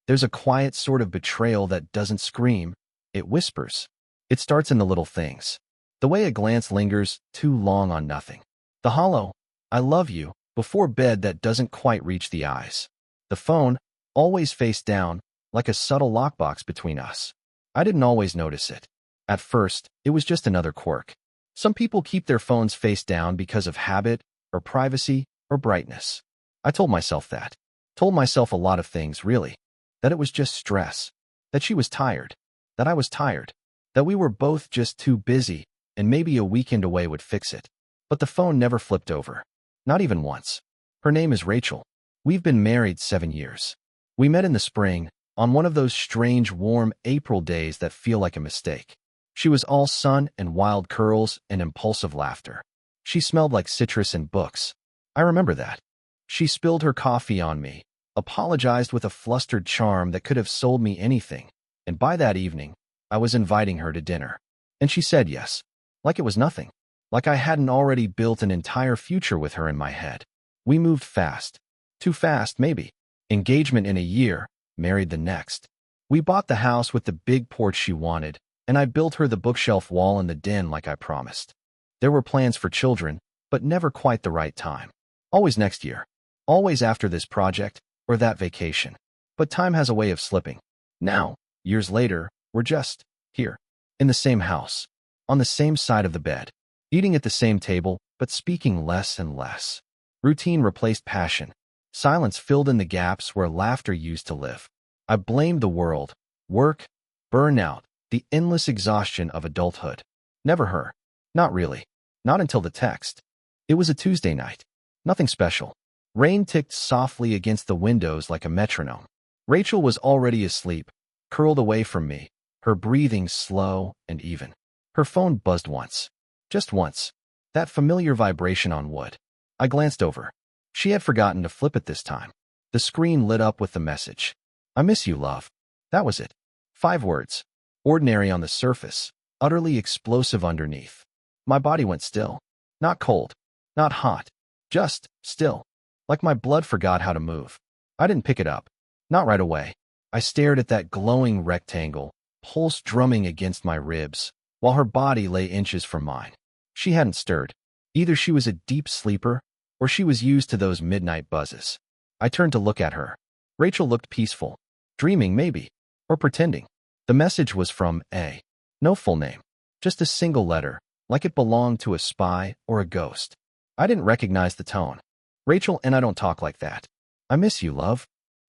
There's a quiet sort of betrayal that doesn't scream, it whispers. It starts in the little things. The way a glance lingers too long on nothing. The hollow, "I love you," before bed that doesn't quite reach the eyes. The phone, always face down, like a subtle lockbox between us. I didn't always notice it. At first, it was just another quirk. Some people keep their phones face down because of habit, or privacy, or brightness. I told myself that. Told myself a lot of things, really. That it was just stress. That she was tired. That I was tired. That we were both just too busy, and maybe a weekend away would fix it. But the phone never flipped over. Not even once. Her name is Rachel. We've been married 7 years. We met in the spring, on one of those strange, warm April days that feel like a mistake. She was all sun and wild curls and impulsive laughter. She smelled like citrus and books. I remember that. She spilled her coffee on me, apologized with a flustered charm that could have sold me anything, and by that evening, I was inviting her to dinner. And she said yes, like it was nothing, like I hadn't already built an entire future with her in my head. We moved fast. Too fast, maybe. Engagement in a year, married the next. We bought the house with the big porch she wanted, and I built her the bookshelf wall in the den like I promised. There were plans for children, but never quite the right time. Always next year. Always after this project, or that vacation. But time has a way of slipping. Now, years later, we're just here. In the same house. On the same side of the bed. Eating at the same table, but speaking less and less. Routine replaced passion. Silence filled in the gaps where laughter used to live. I blamed the world. Work. Burnout. The endless exhaustion of adulthood. Never her. Not really. Not until the text. It was a Tuesday night. Nothing special. Rain ticked softly against the windows like a metronome. Rachel was already asleep, curled away from me, her breathing slow and even. Her phone buzzed once. Just once. That familiar vibration on wood. I glanced over. She had forgotten to flip it this time. The screen lit up with the message. "I miss you, love." That was it. 5 words. Ordinary on the surface, utterly explosive underneath. My body went still. Not cold. Not hot. Just still. Like my blood forgot how to move. I didn't pick it up. Not right away. I stared at that glowing rectangle, pulse drumming against my ribs, while her body lay inches from mine. She hadn't stirred. Either she was a deep sleeper, or she was used to those midnight buzzes. I turned to look at her. Rachel looked peaceful. Dreaming, maybe. Or pretending. The message was from A. No full name. Just a single letter, like it belonged to a spy or a ghost. I didn't recognize the tone. "Rachel and I don't talk like that. I miss you, love."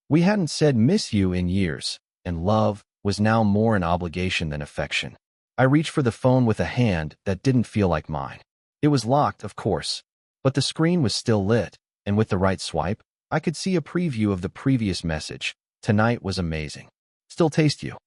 We hadn't said miss you in years, and love was now more an obligation than affection. I reached for the phone with a hand that didn't feel like mine. It was locked, of course, but the screen was still lit, and with the right swipe, I could see a preview of the previous message. "Tonight was amazing. Still taste you."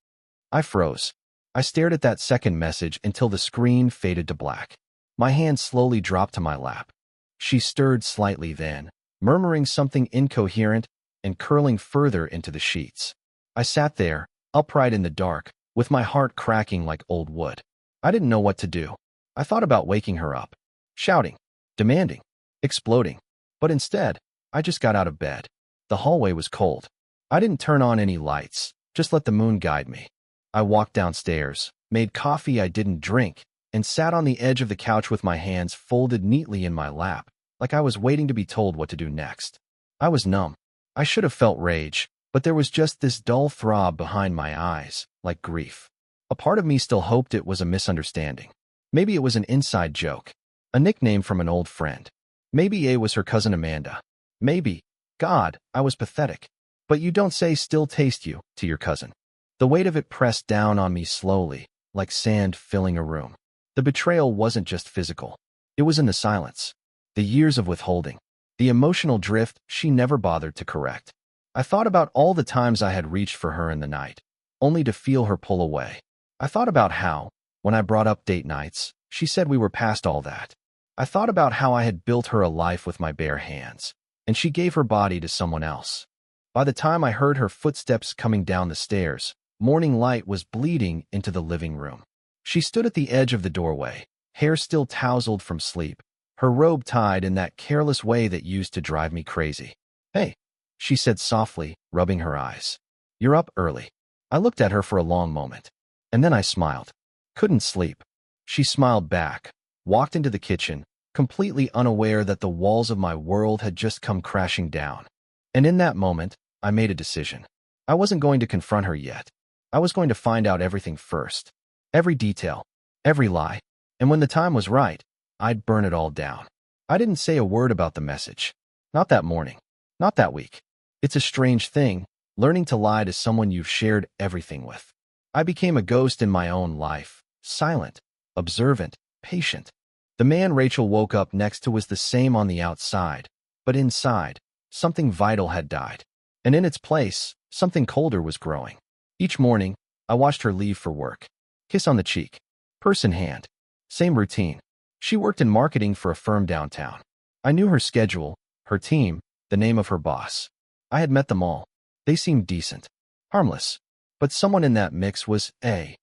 I froze. I stared at that second message until the screen faded to black. My hand slowly dropped to my lap. She stirred slightly then, murmuring something incoherent and curling further into the sheets. I sat there, upright in the dark, with my heart cracking like old wood. I didn't know what to do. I thought about waking her up, shouting, demanding, exploding. But instead, I just got out of bed. The hallway was cold. I didn't turn on any lights, just let the moon guide me. I walked downstairs, made coffee I didn't drink, and sat on the edge of the couch with my hands folded neatly in my lap, like I was waiting to be told what to do next. I was numb. I should have felt rage, but there was just this dull throb behind my eyes, like grief. A part of me still hoped it was a misunderstanding. Maybe it was an inside joke, a nickname from an old friend. Maybe A was her cousin Amanda. Maybe, God, I was pathetic. But you don't say "still taste you" to your cousin. The weight of it pressed down on me slowly, like sand filling a room. The betrayal wasn't just physical. It was in the silence. The years of withholding. The emotional drift she never bothered to correct. I thought about all the times I had reached for her in the night, only to feel her pull away. I thought about how, when I brought up date nights, she said we were past all that. I thought about how I had built her a life with my bare hands, and she gave her body to someone else. By the time I heard her footsteps coming down the stairs, morning light was bleeding into the living room. She stood at the edge of the doorway, hair still tousled from sleep, her robe tied in that careless way that used to drive me crazy. "Hey," she said softly, rubbing her eyes. You're up early. I looked at her for a long moment. And then I smiled. Couldn't sleep. She smiled back, walked into the kitchen, completely unaware that the walls of my world had just come crashing down. And in that moment, I made a decision. I wasn't going to confront her yet. I was going to find out everything first. Every detail, every lie. And when the time was right, I'd burn it all down. I didn't say a word about the message. Not that morning. Not that week. It's a strange thing, learning to lie to someone you've shared everything with. I became a ghost in my own life, silent, observant, patient. The man Rachel woke up next to was the same on the outside, but inside, something vital had died. And in its place, something colder was growing. Each morning, I watched her leave for work. Kiss on the cheek. Purse in hand. Same routine. She worked in marketing for a firm downtown. I knew her schedule, her team, the name of her boss. I had met them all. They seemed decent, harmless. But someone in that mix was and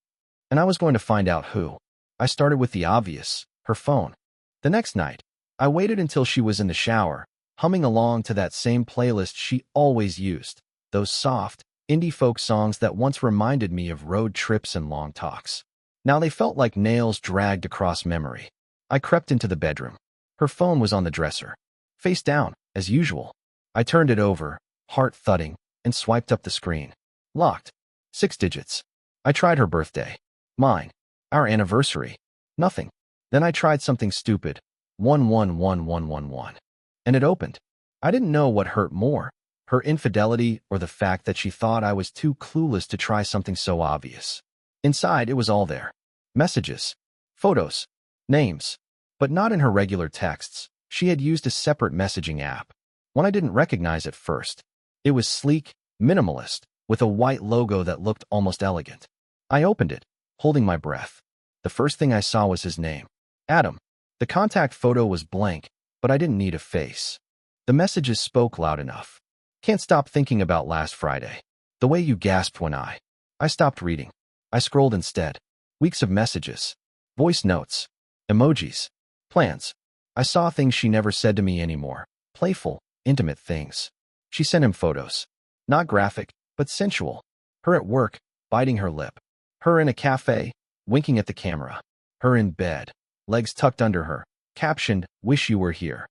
I was going to find out who. I started with the obvious, her phone. The next night, I waited until she was in the shower, humming along to that same playlist she always used, those soft, indie folk songs that once reminded me of road trips and long talks. Now they felt like nails dragged across memory. I crept into the bedroom. Her phone was on the dresser. Face down, as usual. I turned it over, heart thudding, and swiped up the screen. Locked. 6 digits. I tried her birthday. Mine. Our anniversary. Nothing. Then I tried something stupid. 111111. And it opened. I didn't know what hurt more, her infidelity or the fact that she thought I was too clueless to try something so obvious. Inside, it was all there. Messages. Photos. Names. But not in her regular texts. She had used a separate messaging app. One I didn't recognize at first. It was sleek, minimalist, with a white logo that looked almost elegant. I opened it, holding my breath. The first thing I saw was his name. Adam. The contact photo was blank, but I didn't need a face. The messages spoke loud enough. Can't stop thinking about last Friday. The way you gasped when I stopped reading. I scrolled instead. Weeks of messages. Voice notes. Emojis. Plans. I saw things she never said to me anymore. Playful, intimate things. She sent him photos. Not graphic, but sensual. Her at work, biting her lip. Her in a cafe, winking at the camera. Her in bed, legs tucked under her, captioned, "Wish you were here."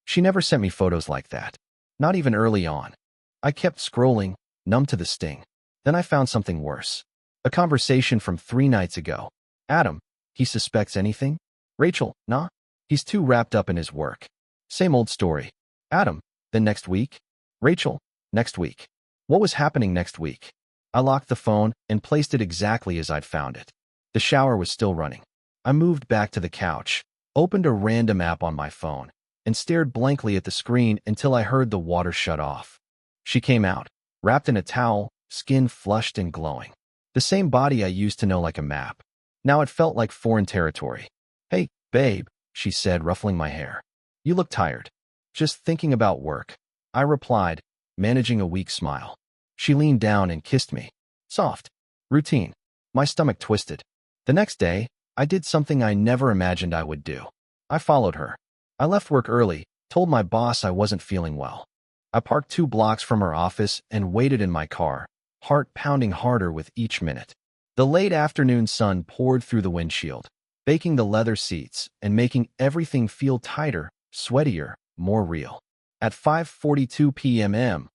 She never sent me photos like that. Not even early on. I kept scrolling, numb to the sting. Then I found something worse. A conversation from 3 nights ago. Adam, he suspects anything? Rachel, nah. He's too wrapped up in his work. Same old story. Adam, then next week? Rachel, next week. What was happening next week? I locked the phone and placed it exactly as I'd found it. The shower was still running. I moved back to the couch, opened a random app on my phone, and stared blankly at the screen until I heard the water shut off. She came out, wrapped in a towel, skin flushed and glowing. The same body I used to know like a map. Now it felt like foreign territory. "Hey, babe," she said, ruffling my hair. "You look tired." "Just thinking about work," I replied, managing a weak smile. She leaned down and kissed me. Soft. Routine. My stomach twisted. The next day, I did something I never imagined I would do. I followed her. I left work early, told my boss I wasn't feeling well. I parked 2 blocks from her office and waited in my car, heart pounding harder with each minute. The late afternoon sun poured through the windshield, baking the leather seats and making everything feel tighter, sweatier, more real. At 5:42 p.m.,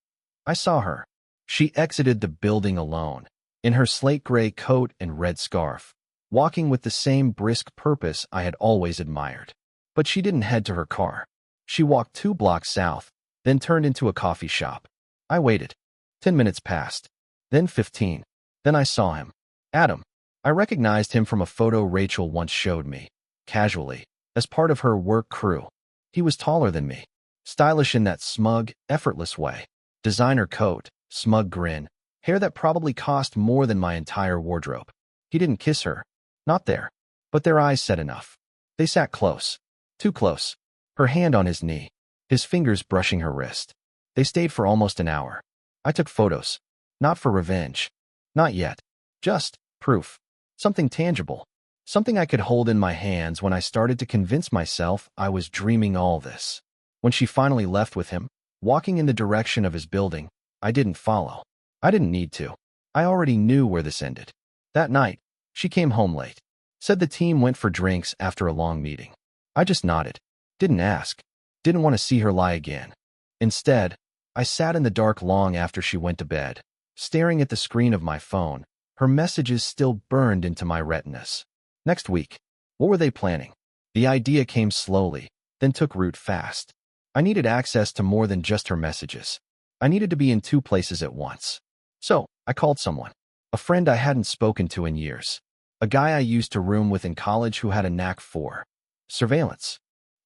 I saw her. She exited the building alone, in her slate gray coat and red scarf, walking with the same brisk purpose I had always admired. But she didn't head to her car. She walked 2 blocks south, then turned into a coffee shop. I waited. 10 minutes passed. Then 15. Then I saw him. Adam. I recognized him from a photo Rachel once showed me, casually, as part of her work crew. He was taller than me, stylish in that smug, effortless way. Designer coat, smug grin, hair that probably cost more than my entire wardrobe. He didn't kiss her. Not there. But their eyes said enough. They sat close. Too close. Her hand on his knee, his fingers brushing her wrist. They stayed for almost an hour. I took photos. Not for revenge. Not yet. Just proof. Something tangible. Something I could hold in my hands when I started to convince myself I was dreaming all this. When she finally left with him, walking in the direction of his building, I didn't follow. I didn't need to. I already knew where this ended. That night, she came home late. Said the team went for drinks after a long meeting. I just nodded. Didn't ask. Didn't want to see her lie again. Instead, I sat in the dark long after she went to bed, staring at the screen of my phone. Her messages still burned into my retinas. Next week. What were they planning? The idea came slowly, then took root fast. I needed access to more than just her messages. I needed to be in 2 places at once. So, I called someone. A friend I hadn't spoken to in years. A guy I used to room with in college who had a knack for surveillance.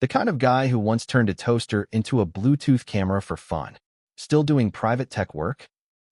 The kind of guy who once turned a toaster into a Bluetooth camera for fun. Still doing private tech work?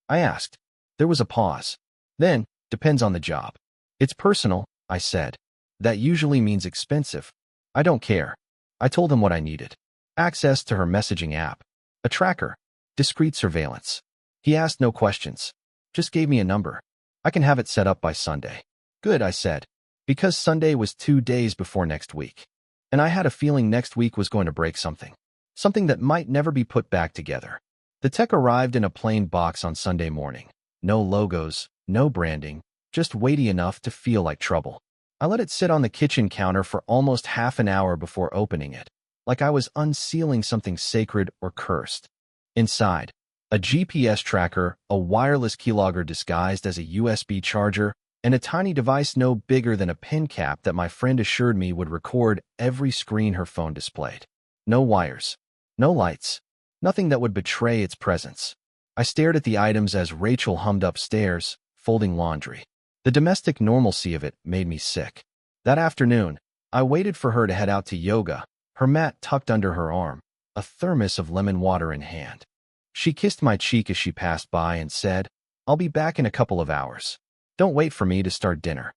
I asked. There was a pause. Then, depends on the job. It's personal, I said. That usually means expensive. I don't care. I told him what I needed. Access to her messaging app. A tracker. Discreet surveillance. He asked no questions. Just gave me a number. I can have it set up by Sunday. Good, I said. Because Sunday was 2 days before next week. And I had a feeling next week was going to break something. Something that might never be put back together. The tech arrived in a plain box on Sunday morning. No logos, no branding, just weighty enough to feel like trouble. I let it sit on the kitchen counter for almost half an hour before opening it, like I was unsealing something sacred or cursed. Inside, a GPS tracker, a wireless keylogger disguised as a USB charger, and a tiny device no bigger than a pen cap that my friend assured me would record every screen her phone displayed. No wires, no lights, nothing that would betray its presence. I stared at the items as Rachel hummed upstairs, folding laundry. The domestic normalcy of it made me sick. That afternoon, I waited for her to head out to yoga, her mat tucked under her arm, a thermos of lemon water in hand. She kissed my cheek as she passed by and said, "I'll be back in a couple of hours. Don't wait for me to start dinner."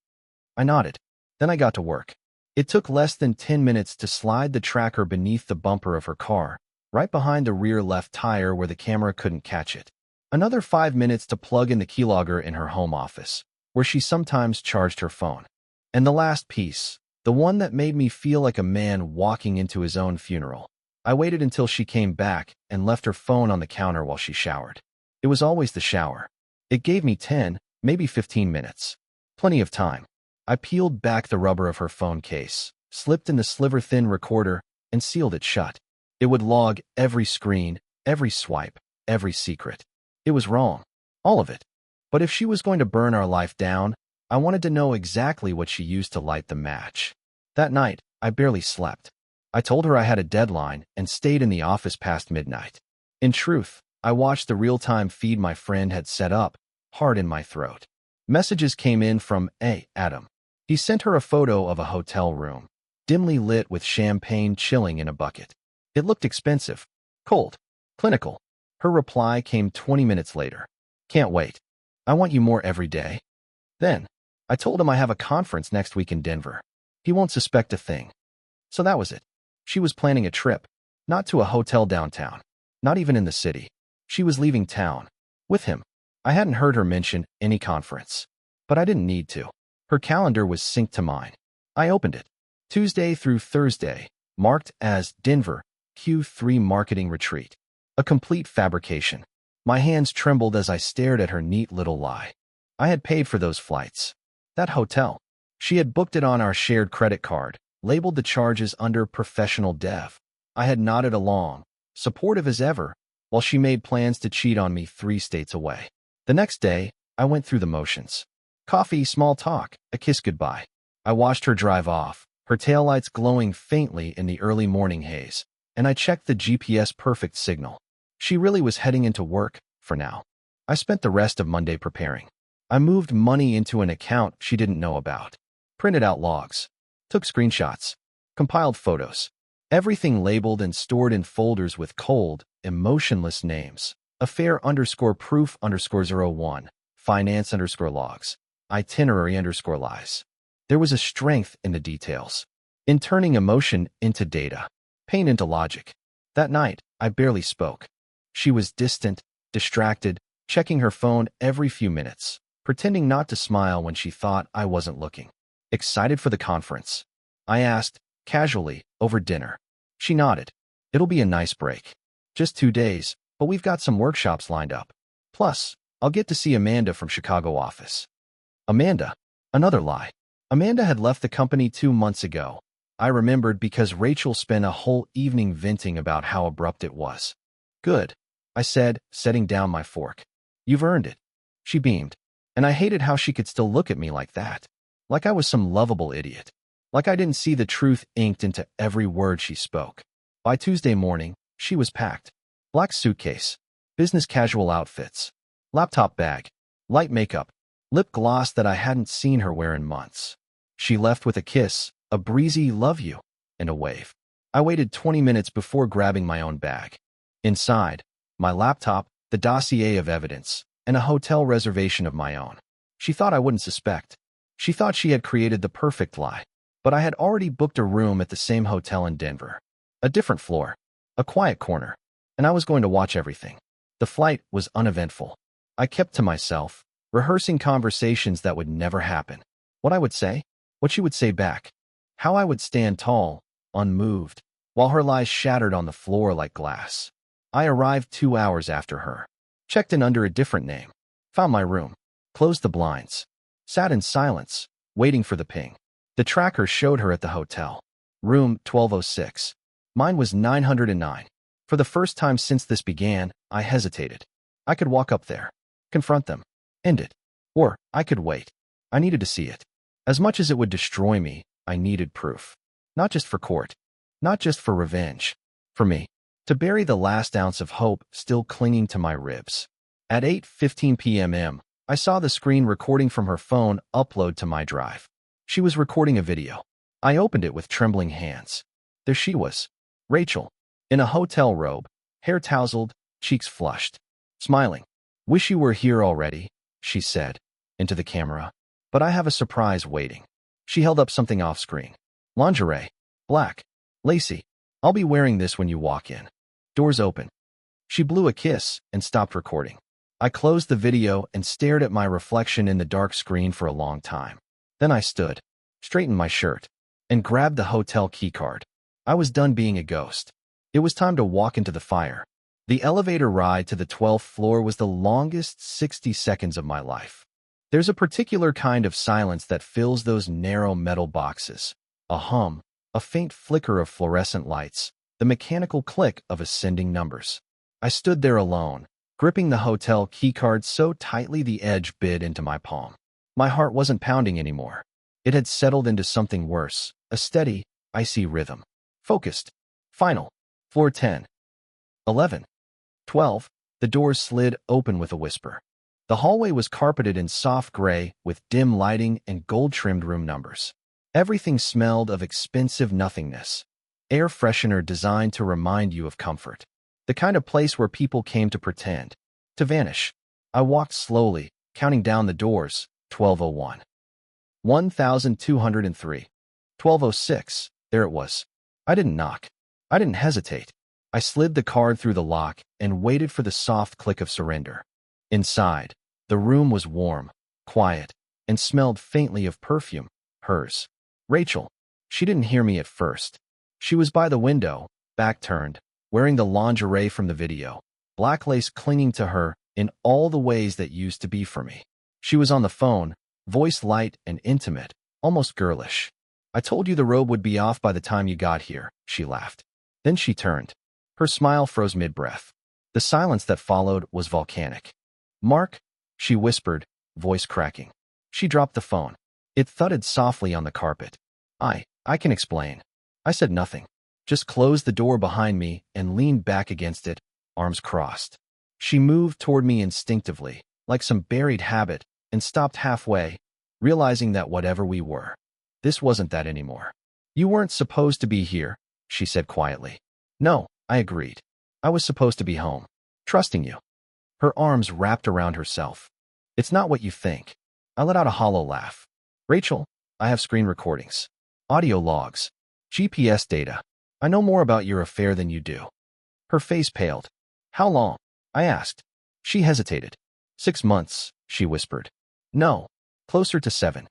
I nodded. Then I got to work. It took less than 10 minutes to slide the tracker beneath the bumper of her car, right behind the rear left tire where the camera couldn't catch it. Another 5 minutes to plug in the keylogger in her home office, where she sometimes charged her phone. And the last piece, the one that made me feel like a man walking into his own funeral. I waited until she came back and left her phone on the counter while she showered. It was always the shower. It gave me 10, maybe 15 minutes. Plenty of time. I peeled back the rubber of her phone case, slipped in the sliver-thin recorder, and sealed it shut. It would log every screen, every swipe, every secret. It was wrong. All of it. But if she was going to burn our life down, I wanted to know exactly what she used to light the match. That night, I barely slept. I told her I had a deadline and stayed in the office past midnight. In truth, I watched the real-time feed my friend had set up, hard in my throat. Messages came in from Adam. He sent her a photo of a hotel room, dimly lit with champagne chilling in a bucket. It looked expensive, cold, clinical. Her reply came 20 minutes later. "Can't wait. I want you more every day." Then, I told him I have a conference next week in Denver. He won't suspect a thing. So that was it. She was planning a trip, not to a hotel downtown, not even in the city. She was leaving town. With him. I hadn't heard her mention any conference. But I didn't need to. Her calendar was synced to mine. I opened it. Tuesday through Thursday, marked as Denver, Q3 Marketing Retreat. A complete fabrication. My hands trembled as I stared at her neat little lie. I had paid for those flights. That hotel. She had booked it on our shared credit card, labeled the charges under professional dev. I had nodded along, supportive as ever, while she made plans to cheat on me 3 states away. The next day, I went through the motions. Coffee, small talk, a kiss goodbye. I watched her drive off, her taillights glowing faintly in the early morning haze, and I checked the GPS perfect signal. She really was heading into work, for now. I spent the rest of Monday preparing. I moved money into an account she didn't know about, printed out logs, took screenshots, compiled photos, everything labeled and stored in folders with cold, emotionless names. Affair_proof_01, finance_logs, itinerary_lies. There was a strength in the details, in turning emotion into data, pain into logic. That night, I barely spoke. She was distant, distracted, checking her phone every few minutes, pretending not to smile when she thought I wasn't looking. Excited for the conference? I asked, casually, over dinner. She nodded. It'll be a nice break. Just 2 days, but we've got some workshops lined up. Plus, I'll get to see Amanda from Chicago office. Amanda. Another lie. Amanda had left the company 2 months ago. I remembered because Rachel spent a whole evening venting about how abrupt it was. Good, I said, setting down my fork. You've earned it. She beamed, and I hated how she could still look at me like that. Like I was some lovable idiot. Like I didn't see the truth inked into every word she spoke. By Tuesday morning, she was packed. Black suitcase, business casual outfits, laptop bag, light makeup, lip gloss that I hadn't seen her wear in months. She left with a kiss, a breezy love you, and a wave. I waited 20 minutes before grabbing my own bag. Inside, my laptop, the dossier of evidence, and a hotel reservation of my own. She thought I wouldn't suspect. She thought she had created the perfect lie. But I had already booked a room at the same hotel in Denver. A different floor, a quiet corner, and I was going to watch everything. The flight was uneventful. I kept to myself, rehearsing conversations that would never happen. What I would say, what she would say back, how I would stand tall, unmoved, while her lies shattered on the floor like glass. I arrived 2 hours after her, checked in under a different name, found my room, closed the blinds, sat in silence, waiting for the ping. The tracker showed her at the hotel. Room 1206. Mine was 909. For the first time since this began, I hesitated. I could walk up there, confront them, end it. Or I could wait. I needed to see it. As much as it would destroy me, I needed proof. Not just for court. Not just for revenge. For me. To bury the last ounce of hope still clinging to my ribs. At 8:15 p.m., I saw the screen recording from her phone upload to my drive. She was recording a video. I opened it with trembling hands. There she was, Rachel, in a hotel robe, hair tousled, cheeks flushed, smiling. Wish you were here already, she said, into the camera. But I have a surprise waiting. She held up something off screen. Lingerie, black, lacy. I'll be wearing this when you walk in. Doors open. She blew a kiss and stopped recording. I closed the video and stared at my reflection in the dark screen for a long time. Then I stood, straightened my shirt, and grabbed the hotel keycard. I was done being a ghost. It was time to walk into the fire. The elevator ride to the 12th floor was the longest 60 seconds of my life. There's a particular kind of silence that fills those narrow metal boxes. A hum, a faint flicker of fluorescent lights, the mechanical click of ascending numbers. I stood there alone, gripping the hotel keycard so tightly the edge bit into my palm. My heart wasn't pounding anymore. It had settled into something worse, a steady, icy rhythm. Focused. Final. Floor 10. 11. 12. The doors slid open with a whisper. The hallway was carpeted in soft gray with dim lighting and gold-trimmed room numbers. Everything smelled of expensive nothingness. Air freshener designed to remind you of comfort. The kind of place where people came to pretend, to vanish. I walked slowly, counting down the doors. 1201. 1203. 1206. There it was. I didn't knock. I didn't hesitate. I slid the card through the lock and waited for the soft click of surrender. Inside, the room was warm, quiet, and smelled faintly of perfume, hers. Rachel. She didn't hear me at first. She was by the window, back turned, wearing the lingerie from the video, black lace clinging to her in all the ways that used to be for me. She was on the phone, voice light and intimate, almost girlish. I told you the robe would be off by the time you got here, she laughed. Then she turned. Her smile froze mid-breath. The silence that followed was volcanic. Mark, she whispered, voice cracking. She dropped the phone. It thudded softly on the carpet. I can explain. I said nothing. Just closed the door behind me and leaned back against it, arms crossed. She moved toward me instinctively, like some buried habit, and stopped halfway, realizing that whatever we were, this wasn't that anymore. You weren't supposed to be here, she said quietly. No, I agreed. I was supposed to be home, trusting you. Her arms wrapped around herself. It's not what you think. I let out a hollow laugh. Rachel, I have screen recordings, audio logs, GPS data. I know more about your affair than you do. Her face paled. How long? I asked. She hesitated. 6 months, she whispered. No, closer to 7.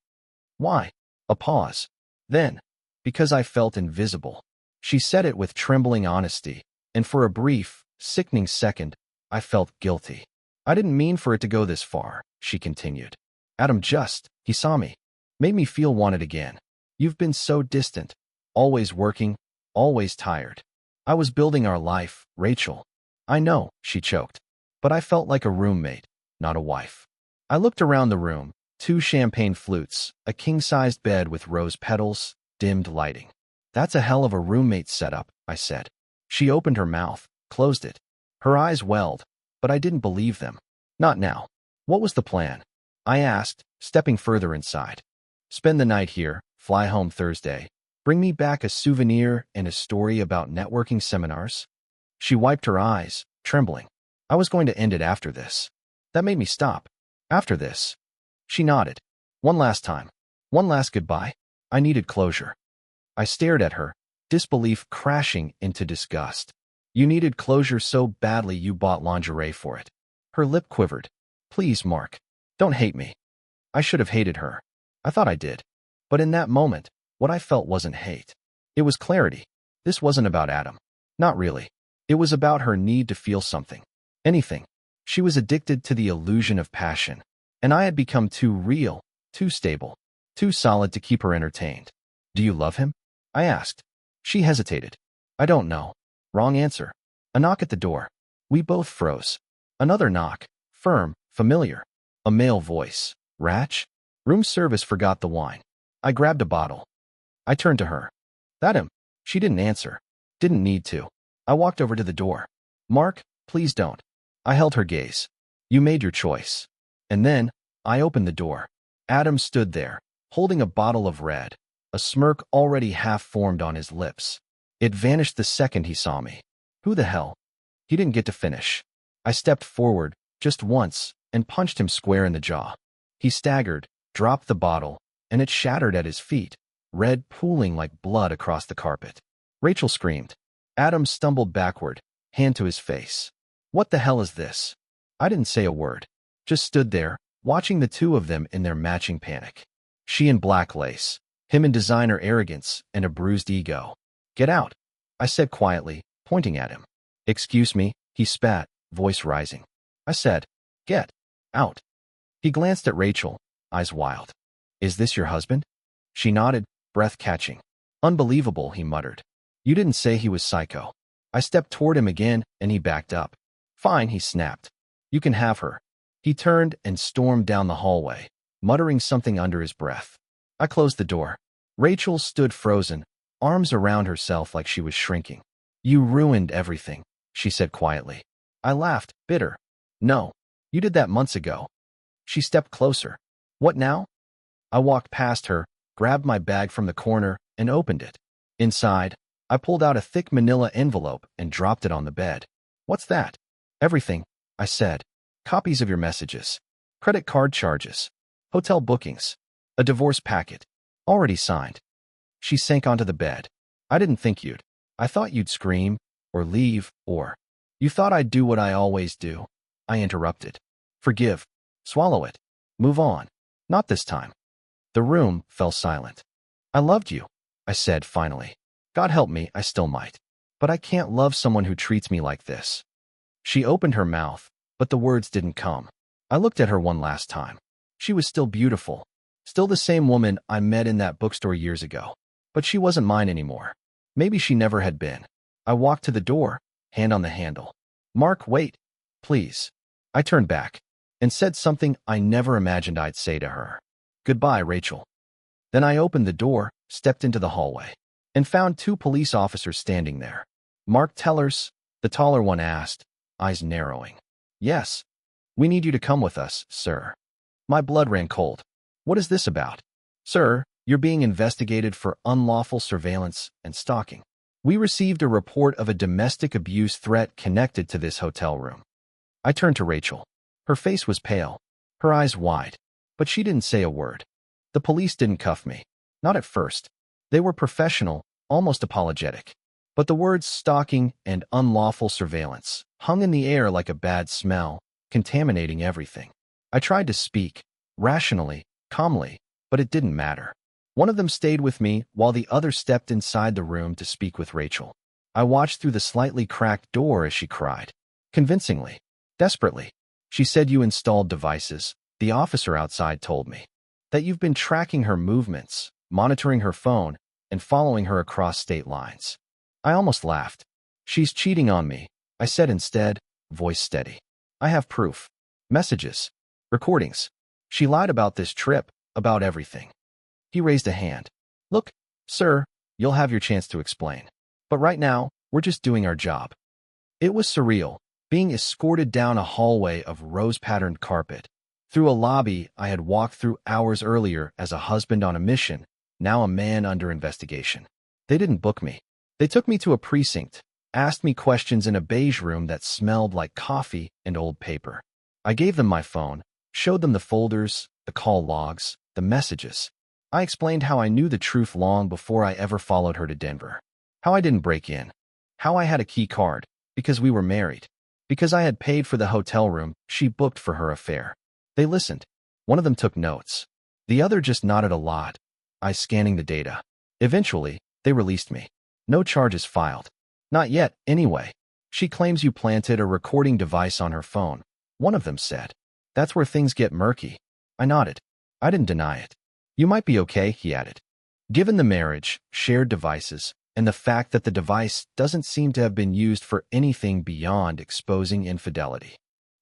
Why? A pause. Then, because I felt invisible. She said it with trembling honesty, and for a brief, sickening second, I felt guilty. I didn't mean for it to go this far, she continued. He saw me. Made me feel wanted again. You've been so distant. Always working, always tired. I was building our life, Rachel. I know, she choked. But I felt like a roommate, not a wife. I looked around the room, 2 champagne flutes, a king-sized bed with rose petals, dimmed lighting. That's a hell of a roommate setup, I said. She opened her mouth, closed it. Her eyes welled, but I didn't believe them. Not now. What was the plan? I asked, stepping further inside. Spend the night here, fly home Thursday. Bring me back a souvenir and a story about networking seminars. She wiped her eyes, trembling. I was going to end it after this. That made me stop. After this. She nodded. One last time. One last goodbye. I needed closure. I stared at her, disbelief crashing into disgust. You needed closure so badly you bought lingerie for it. Her lip quivered. Please, Mark. Don't hate me. I should have hated her. I thought I did. But in that moment, what I felt wasn't hate. It was clarity. This wasn't about Adam. Not really. It was about her need to feel something. Anything. She was addicted to the illusion of passion. And I had become too real, too stable, too solid to keep her entertained. Do you love him? I asked. She hesitated. I don't know. Wrong answer. A knock at the door. We both froze. Another knock. Firm, familiar. A male voice. Ratch? Room service forgot the wine. I grabbed a bottle. I turned to her. That him? She didn't answer. Didn't need to. I walked over to the door. Mark, please don't. I held her gaze. You made your choice. And then, I opened the door. Adam stood there, holding a bottle of red, a smirk already half-formed on his lips. It vanished the second he saw me. Who the hell? He didn't get to finish. I stepped forward, just once, and punched him square in the jaw. He staggered, dropped the bottle, and it shattered at his feet, red pooling like blood across the carpet. Rachel screamed. Adam stumbled backward, hand to his face. What the hell is this? I didn't say a word. Just stood there, watching the two of them in their matching panic. She in black lace, him in designer arrogance and a bruised ego. Get out, I said quietly, pointing at him. Excuse me, he spat, voice rising. I said, get out. He glanced at Rachel, eyes wild. Is this your husband? She nodded, breath catching. Unbelievable, he muttered. You didn't say he was psycho. I stepped toward him again, and he backed up. Fine, he snapped. You can have her. He turned and stormed down the hallway, muttering something under his breath. I closed the door. Rachel stood frozen, arms around herself like she was shrinking. You ruined everything, she said quietly. I laughed, bitter. No, you did that months ago. She stepped closer. What now? I walked past her, grabbed my bag from the corner, and opened it. Inside, I pulled out a thick manila envelope and dropped it on the bed. What's that? Everything, I said. Copies of your messages. Credit card charges. Hotel bookings. A divorce packet. Already signed. She sank onto the bed. I didn't think you'd. I thought you'd scream, or leave, or... You thought I'd do what I always do. I interrupted. Forgive. Swallow it. Move on. Not this time. The room fell silent. I loved you, I said finally. God help me, I still might. But I can't love someone who treats me like this. She opened her mouth, but the words didn't come. I looked at her one last time. She was still beautiful. Still the same woman I met in that bookstore years ago. But she wasn't mine anymore. Maybe she never had been. I walked to the door, hand on the handle. Mark, wait. Please. I turned back and said something I never imagined I'd say to her. Goodbye, Rachel. Then I opened the door, stepped into the hallway, and found 2 police officers standing there. Mark Tellers, the taller one asked, eyes narrowing. Yes. We need you to come with us, sir. My blood ran cold. What is this about? Sir, you're being investigated for unlawful surveillance and stalking. We received a report of a domestic abuse threat connected to this hotel room. I turned to Rachel. Her face was pale, her eyes wide, but she didn't say a word. The police didn't cuff me. Not at first. They were professional, almost apologetic. But the words stalking and unlawful surveillance hung in the air like a bad smell, contaminating everything. I tried to speak, rationally, calmly, but it didn't matter. One of them stayed with me while the other stepped inside the room to speak with Rachel. I watched through the slightly cracked door as she cried. Convincingly. Desperately. She said you installed devices. The officer outside told me that you've been tracking her movements, monitoring her phone, and following her across state lines. I almost laughed. She's cheating on me, I said instead, voice steady. I have proof. Messages. Recordings. She lied about this trip, about everything. He raised a hand. Look, sir, you'll have your chance to explain. But right now, we're just doing our job. It was surreal, being escorted down a hallway of rose-patterned carpet, through a lobby I had walked through hours earlier as a husband on a mission, now a man under investigation. They didn't book me. They took me to a precinct, asked me questions in a beige room that smelled like coffee and old paper. I gave them my phone, showed them the folders, the call logs, the messages. I explained how I knew the truth long before I ever followed her to Denver. How I didn't break in. How I had a key card, because we were married. Because I had paid for the hotel room she booked for her affair. They listened. One of them took notes. The other just nodded a lot, I scanning the data. Eventually, they released me. No charges filed. Not yet, anyway. She claims you planted a recording device on her phone, one of them said. That's where things get murky. I nodded. I didn't deny it. You might be okay, he added. Given the marriage, shared devices, and the fact that the device doesn't seem to have been used for anything beyond exposing infidelity.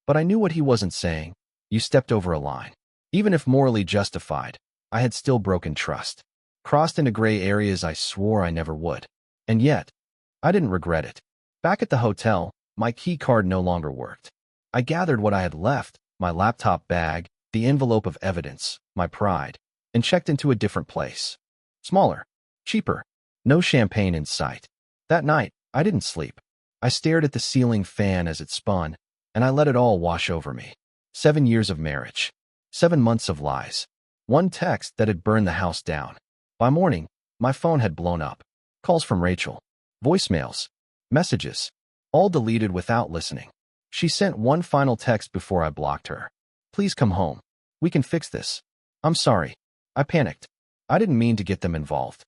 But I knew what he wasn't saying. You stepped over a line. Even if morally justified, I had still broken trust. Crossed into gray areas I swore I never would. And yet, I didn't regret it. Back at the hotel, my key card no longer worked. I gathered what I had left, my laptop bag, the envelope of evidence, my pride, and checked into a different place. Smaller. Cheaper. No champagne in sight. That night, I didn't sleep. I stared at the ceiling fan as it spun, and I let it all wash over me. 7 years of marriage. 7 months of lies. One text that had burned the house down. By morning, my phone had blown up. Calls from Rachel. Voicemails. Messages. All deleted without listening. She sent one final text before I blocked her. Please come home. We can fix this. I'm sorry. I panicked. I didn't mean to get them involved.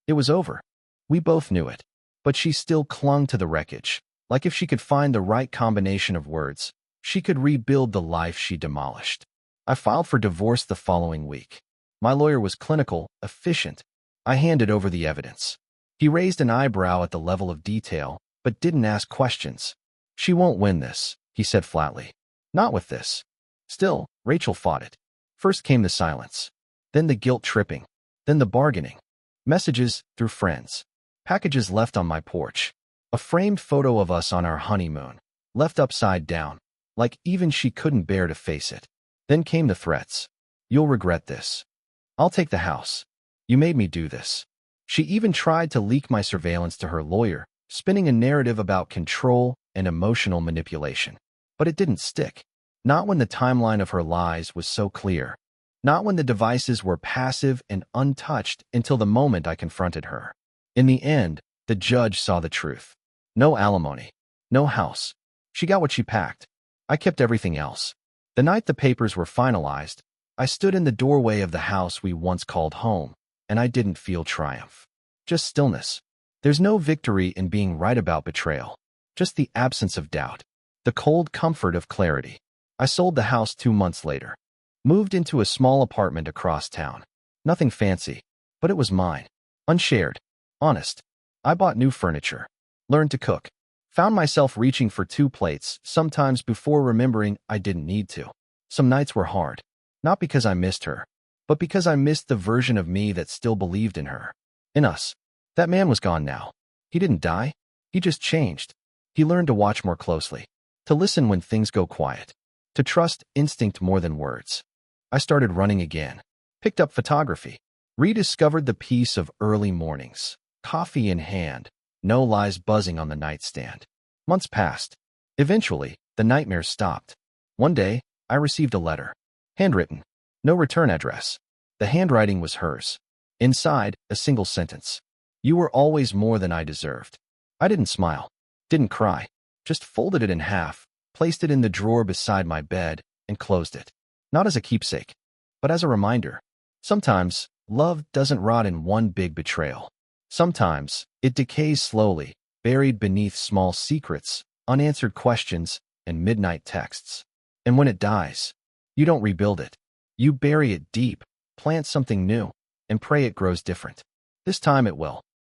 It was over. We both knew it. But she still clung to the wreckage, like if she could find the right combination of words, she could rebuild the life she demolished. I filed for divorce the following week. My lawyer was clinical, efficient. I handed over the evidence. He raised an eyebrow at the level of detail, but didn't ask questions. She won't win this, he said flatly. Not with this. Still, Rachel fought it. First came the silence. Then the guilt-tripping. Then the bargaining. Messages through friends. Packages left on my porch. A framed photo of us on our honeymoon. Left upside down. Like even she couldn't bear to face it. Then came the threats. You'll regret this. I'll take the house. You made me do this. She even tried to leak my surveillance to her lawyer, spinning a narrative about control and emotional manipulation. But it didn't stick. Not when the timeline of her lies was so clear. Not when the devices were passive and untouched until the moment I confronted her. In the end, the judge saw the truth. No alimony. No house. She got what she packed. I kept everything else. The night the papers were finalized, I stood in the doorway of the house we once called home, and I didn't feel triumph. Just stillness. There's no victory in being right about betrayal. Just the absence of doubt. The cold comfort of clarity. I sold the house 2 months later. Moved into a small apartment across town. Nothing fancy, but it was mine. Unshared. Honest. I bought new furniture. Learned to cook. Found myself reaching for 2 plates, sometimes before remembering I didn't need to. Some nights were hard. Not because I missed her, but because I missed the version of me that still believed in her. In us. That man was gone now. He didn't die. He just changed. He learned to watch more closely. To listen when things go quiet. To trust instinct more than words. I started running again. Picked up photography. Rediscovered the peace of early mornings. Coffee in hand. No lies buzzing on the nightstand. Months passed. Eventually, the nightmares stopped. One day, I received a letter. Handwritten. No return address. The handwriting was hers. Inside, a single sentence. You were always more than I deserved. I didn't smile. Didn't cry. Just folded it in half, placed it in the drawer beside my bed, and closed it. Not as a keepsake, but as a reminder. Sometimes, love doesn't rot in one big betrayal. Sometimes, it decays slowly, buried beneath small secrets, unanswered questions, and midnight texts. And when it dies, you don't rebuild it. You bury it deep, plant something new, and pray it grows different. This time it will.